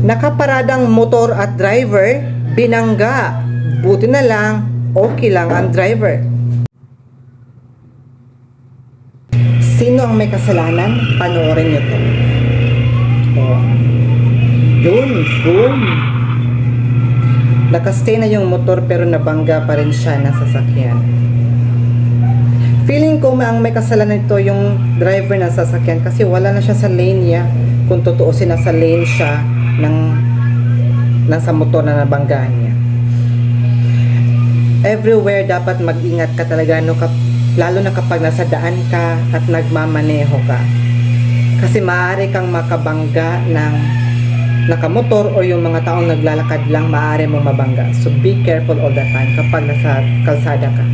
Nakaparadang motor at driver, binangga. Buti na lang, okay lang ang driver. Sino ang may kasalanan? Panoorin niyo to. Oh. Yun, boom. Nakastay na yung motor pero nabangga pa rin siya ng sasakyan. Feeling ko ang may kasalanan ito yung driver ng sasakyan kasi wala na siya sa lane niya. Kung tutuusin, nasa lane siya nasa motor na nabanggaan niya. Everywhere dapat mag-ingat ka talaga, no, lalo na kapag nasa daan ka at nagmamaneho ka. Kasi maaari kang makabangga ng nakamotor o yung mga taong naglalakad lang, maaari mong mabangga. So be careful all the time kapag nasa kalsada ka.